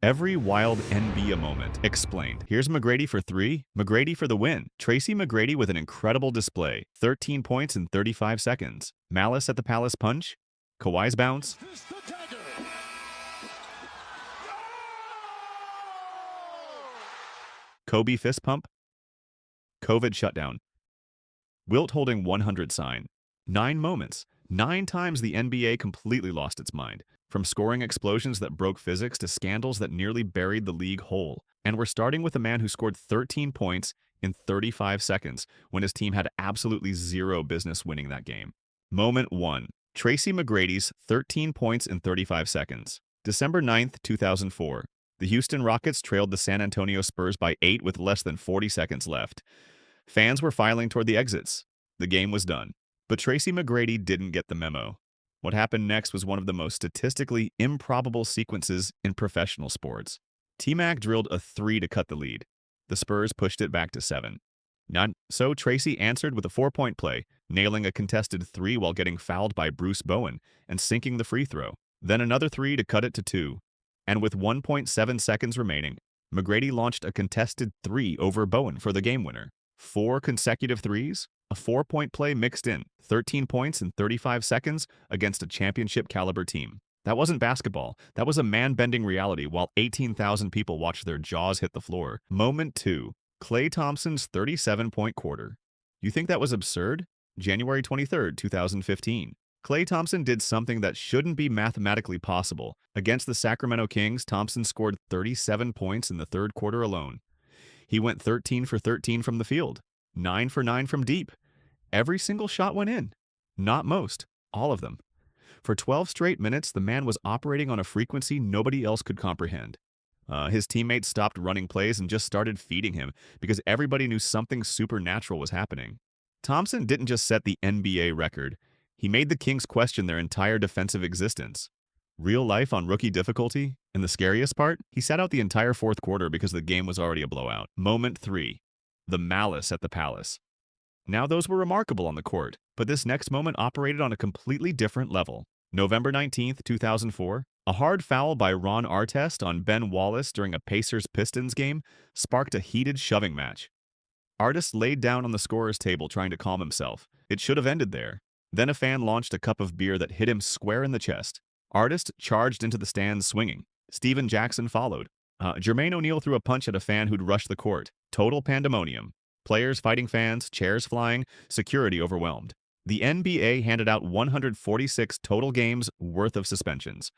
Every wild NBA moment explained. Here's McGrady for three, McGrady for the win. Tracy McGrady with an incredible display, 13 points in 35 seconds. Malice at the Palace punch, Kawhi's bounce, Kobe fist pump, COVID shutdown, Wilt holding 100 sign. 9 moments. 9 times the NBA completely lost its mind. From scoring explosions that broke physics to scandals that nearly buried the league whole. And we're starting with a man who scored 13 points in 35 seconds when his team had absolutely zero business winning that game. Moment 1. Tracy McGrady's 13 points in 35 seconds. December 9th, 2004. The Houston Rockets trailed the San Antonio Spurs by 8 with less than 40 seconds left. Fans were filing toward the exits. The game was done. But Tracy McGrady didn't get the memo. What happened next was one of the most statistically improbable sequences in professional sports. T-Mac drilled a 3 to cut the lead. The Spurs pushed it back to 7. So Tracy answered with a 4-point play, nailing a contested 3 while getting fouled by Bruce Bowen and sinking the free throw. Then another 3 to cut it to 2. And with 1.7 seconds remaining, McGrady launched a contested 3 over Bowen for the game winner. 4 consecutive threes, a 4-point play mixed in, 13 points in 35 seconds against a championship-caliber team. That wasn't basketball. That was a man-bending reality while 18,000 people watched their jaws hit the floor. Moment 2. Klay Thompson's 37-point quarter. You think that was absurd? January 23, 2015. Klay Thompson did something that shouldn't be mathematically possible. Against the Sacramento Kings, Thompson scored 37 points in the third quarter alone. He went 13 for 13 from the field, 9 for 9 from deep. Every single shot went in. Not most, all of them. For 12 straight minutes, the man was operating on a frequency nobody else could comprehend. His teammates stopped running plays and just started feeding him because everybody knew something supernatural was happening. Thompson didn't just set the NBA record. He made the Kings question their entire defensive existence. Real life on rookie difficulty, and the scariest part, he sat out the entire fourth quarter because the game was already a blowout. Moment 3. The malice at the Palace. Now those were remarkable on the court, but this next moment operated on a completely different level. November 19th, 2004, a hard foul by Ron Artest on Ben Wallace during a Pacers-Pistons game sparked a heated shoving match. Artest laid down on the scorer's table trying to calm himself. It should have ended there. Then a fan launched a cup of beer that hit him square in the chest. Artest charged into the stands swinging. Steven Jackson followed. Jermaine O'Neal threw a punch at a fan who'd rushed the court. Total pandemonium. Players fighting fans, chairs flying, security overwhelmed. The NBA handed out 146 total games worth of suspensions.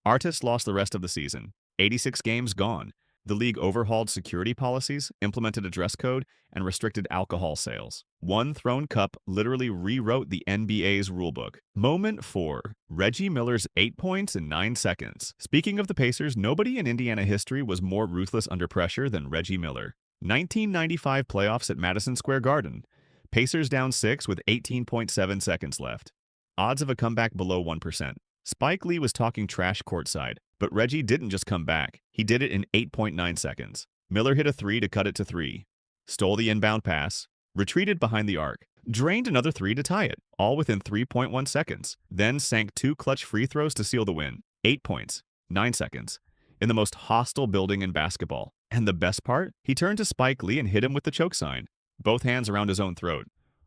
Artest lost the rest of the season. 86 games gone. The league overhauled security policies, implemented a dress code, and restricted alcohol sales. One thrown cup literally rewrote the NBA's rulebook. Moment 4. Reggie Miller's 8 points in 9 seconds. Speaking of the Pacers, nobody in Indiana history was more ruthless under pressure than Reggie Miller. 1995 playoffs at Madison Square Garden. Pacers down 6 with 18.7 seconds left. Odds of a comeback below 1%. Spike Lee was talking trash courtside, but Reggie didn't just come back. He did it in 8.9 seconds. Miller hit a 3 to cut it to 3. Stole the inbound pass. Retreated behind the arc. Drained another 3 to tie it, all within 3.1 seconds. Then sank 2 clutch free throws to seal the win. 8 points. 9 seconds. In the most hostile building in basketball. And the best part? He turned to Spike Lee and hit him with the choke sign. Both hands around his own throat.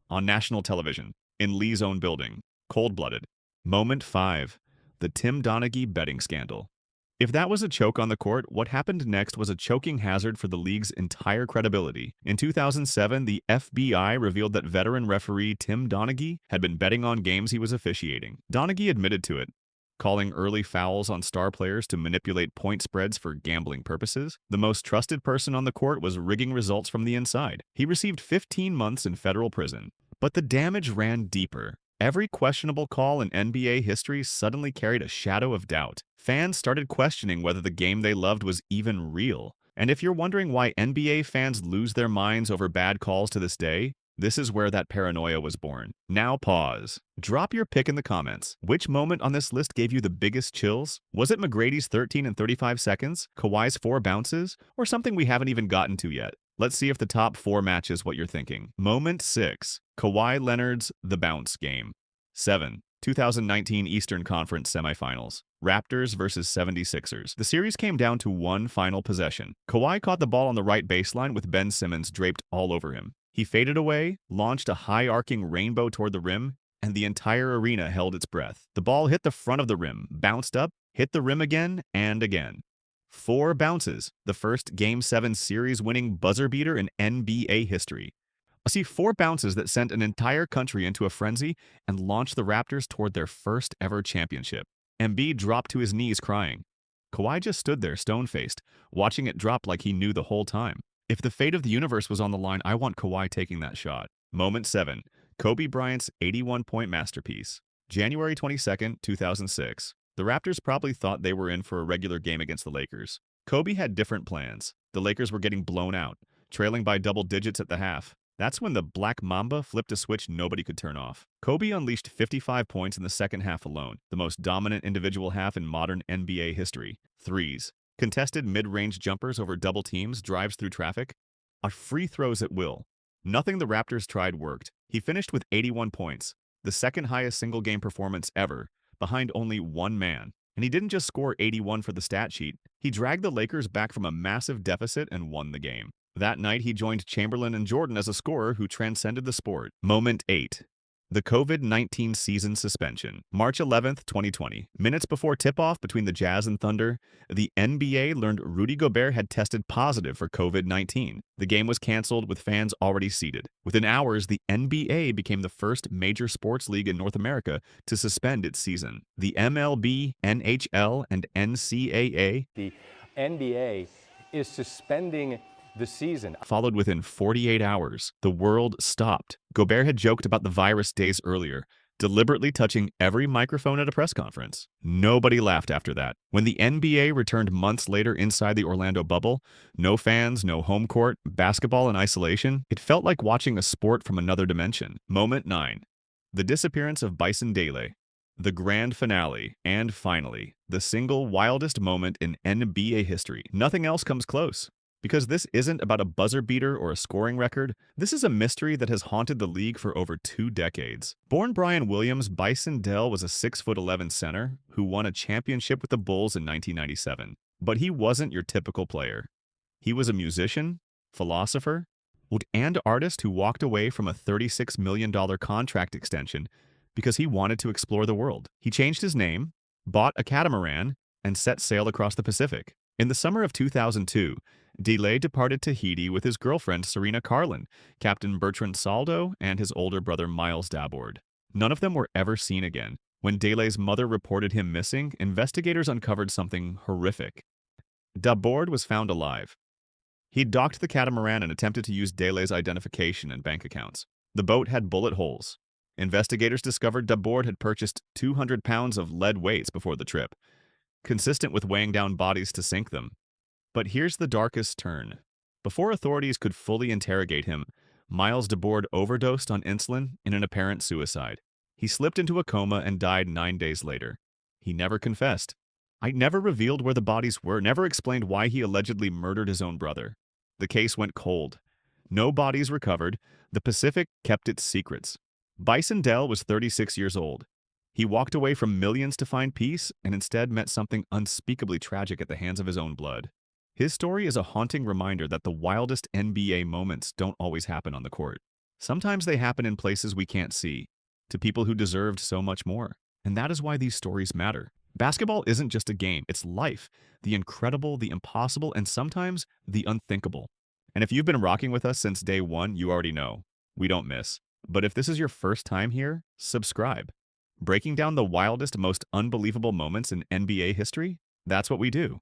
On national television. In Lee's own building. Cold-blooded. Moment 5. The Tim Donaghy betting scandal. If that was a choke on the court, what happened next was a choking hazard for the league's entire credibility. In 2007, the FBI revealed that veteran referee Tim Donaghy had been betting on games he was officiating. Donaghy admitted to it, calling early fouls on star players to manipulate point spreads for gambling purposes. The most trusted person on the court was rigging results from the inside. He received 15 months in federal prison. But the damage ran deeper. Every questionable call in NBA history suddenly carried a shadow of doubt. Fans started questioning whether the game they loved was even real. And if you're wondering why NBA fans lose their minds over bad calls to this day, this is where that paranoia was born. Now pause. Drop your pick in the comments. Which moment on this list gave you the biggest chills? Was it McGrady's 13 and 35 seconds, Kawhi's 4 bounces, or something we haven't even gotten to yet? Let's see if the top 4 matches what you're thinking. Moment 6. Kawhi Leonard's The Bounce Game. 7. 2019 Eastern Conference Semifinals. Raptors versus 76ers. The series came down to one final possession. Kawhi caught the ball on the right baseline with Ben Simmons draped all over him. He faded away, launched a high-arcing rainbow toward the rim, and the entire arena held its breath. The ball hit the front of the rim, bounced up, hit the rim again and again. 4 bounces, the first Game 7 series-winning buzzer beater in NBA history. 4 bounces that sent an entire country into a frenzy and launched the Raptors toward their first ever championship. Embiid dropped to his knees crying. Kawhi just stood there stone-faced, watching it drop like he knew the whole time. If the fate of the universe was on the line, I want Kawhi taking that shot. Moment 7. Kobe Bryant's 81-point masterpiece. January 22, 2006. The Raptors probably thought they were in for a regular game against the Lakers. Kobe had different plans. The Lakers were getting blown out, trailing by double digits at the half. That's when the Black Mamba flipped a switch nobody could turn off. Kobe unleashed 55 points in the second half alone, the most dominant individual half in modern NBA history. Threes, contested mid-range jumpers over double teams, drives through traffic, free throws at will. Nothing the Raptors tried worked. He finished with 81 points, the second highest single-game performance ever, behind only one man. And he didn't just score 81 for the stat sheet, he dragged the Lakers back from a massive deficit and won the game. That night, he joined Chamberlain and Jordan as a scorer who transcended the sport. Moment 8. The COVID-19 season suspension. March 11, 2020. Minutes before tip-off between the Jazz and Thunder, the NBA learned Rudy Gobert had tested positive for COVID-19. The game was canceled with fans already seated. Within hours, the NBA became the first major sports league in North America to suspend its season. The MLB, NHL, and NCAA, the NBA, is suspending the season. Followed within 48 hours. The world stopped. Gobert had joked about the virus days earlier, deliberately touching every microphone at a press conference. Nobody laughed after that. When the NBA returned months later inside the Orlando bubble, no fans, no home court, basketball in isolation, it felt like watching a sport from another dimension. Moment 9. The disappearance of Bison Dele. The grand finale, and finally, the single wildest moment in NBA history. Nothing else comes close. Because this isn't about a buzzer beater or a scoring record, this is a mystery that has haunted the league for over 2 decades. Born Brian Williams, Bison Dele was a 6'11" center who won a championship with the Bulls in 1997. But he wasn't your typical player. He was a musician, philosopher, and artist who walked away from a $36 million contract extension because he wanted to explore the world. He changed his name, bought a catamaran, and set sail across the Pacific. In the summer of 2002, Dele departed Tahiti with his girlfriend Serena Carlin, Captain Bertrand Saldo, and his older brother Miles Dabord. None of them were ever seen again. When Dele's mother reported him missing, investigators uncovered something horrific. Dabord was found alive. He docked the catamaran and attempted to use Dele's identification and bank accounts. The boat had bullet holes. Investigators discovered Dabord had purchased 200 pounds of lead weights before the trip, consistent with weighing down bodies to sink them. But here's the darkest turn. Before authorities could fully interrogate him, Miles Dabord overdosed on insulin in an apparent suicide. He slipped into a coma and died 9 days later. He never confessed. I never revealed where the bodies were, never explained why he allegedly murdered his own brother. The case went cold. No bodies recovered. The Pacific kept its secrets. Bison Dele was 36 years old. He walked away from millions to find peace and instead met something unspeakably tragic at the hands of his own blood. His story is a haunting reminder that the wildest NBA moments don't always happen on the court. Sometimes they happen in places we can't see, to people who deserved so much more. And that is why these stories matter. Basketball isn't just a game, it's life. The incredible, the impossible, and sometimes the unthinkable. And if you've been rocking with us since day one, you already know. We don't miss. But if this is your first time here, subscribe. Breaking down the wildest, most unbelievable moments in NBA history, that's what we do.